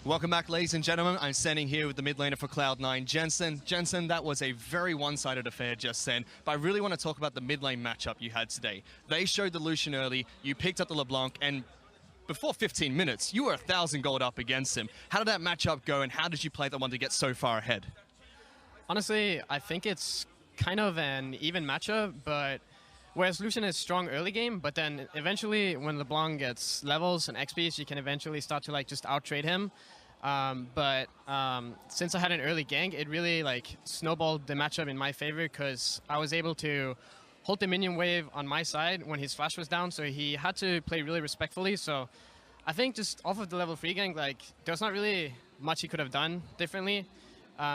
Welcome back, ladies and gentlemen. I'm standing here with the mid laner for Cloud9, Jensen. Jensen, that was a very one-sided affair just then, but I really want to talk about the mid lane matchup you had today. They showed the Lucian early, you picked up the LeBlanc, and before 15 minutes, you were 1,000 gold up against him. How did that matchup go, and how did you play that one to get so far ahead? Honestly, I think it's kind of an even matchup, but whereas Lucian is strong early game, but then eventually when LeBlanc gets levels and XPs, you can eventually start to just out-trade him. Since I had an early gank, it really snowballed the matchup in my favor because I was able to hold the minion wave on my side when his flash was down, so he had to play really respectfully. So I think just off of the level 3 gank, there's not really much he could have done differently,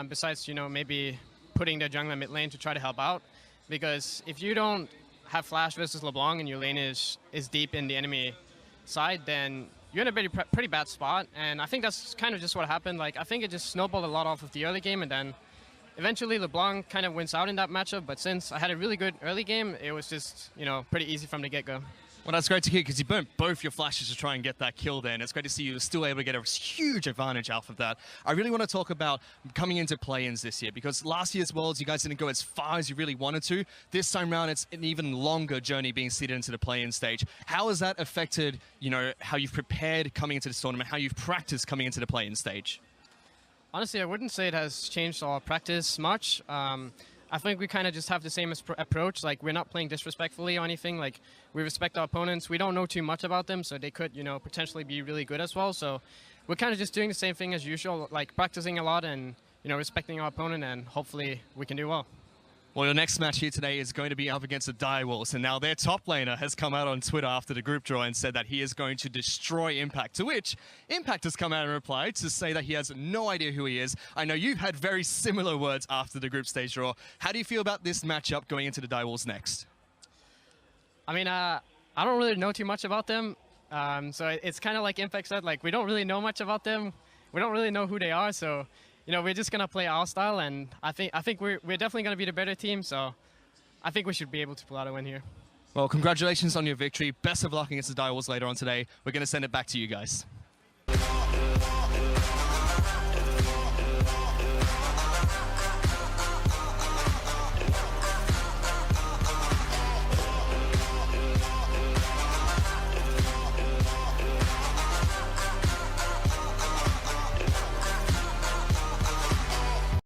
besides, maybe putting the jungler mid lane to try to help out. Because if you don't have flash versus LeBlanc and your lane is deep in the enemy side, then you're in a pretty bad spot, and I think that's kind of just what happened. I think it just snowballed a lot off of the early game, and then eventually LeBlanc kind of wins out in that matchup, but since I had a really good early game, it was just, pretty easy from the get-go. Well, that's great to hear because you burnt both your flashes to try and get that kill there, and it's great to see you were still able to get a huge advantage off of that. I really want to talk about coming into play-ins this year because last year's Worlds, you guys didn't go as far as you really wanted to. This time around, it's an even longer journey being seeded into the play-in stage. How has that affected, how you've prepared coming into this tournament, how you've practiced coming into the play-in stage? Honestly, I wouldn't say it has changed our practice much. I think we kind of just have the same approach. We're not playing disrespectfully or anything. We respect our opponents. We don't know too much about them, so they could, potentially be really good as well. So we're kind of just doing the same thing as usual, practicing a lot and, respecting our opponent, and hopefully we can do well. Well, your next match here today is going to be up against the Direwolves, and now their top laner has come out on Twitter after the group draw and said that he is going to destroy Impact, to which Impact has come out and replied to say that he has no idea who he is. I know you've had very similar words after the group stage draw. How do you feel about this matchup going into the Direwolves next? I mean, I don't really know too much about them, so it's kind of like Impact said, we don't really know much about them. We don't really know who they are, so we're just gonna play our style, and I think we're definitely gonna be the better team. So I think we should be able to pull out a win here. Well, congratulations on your victory. Best of luck against the Direwolves later on today. We're gonna send it back to you guys.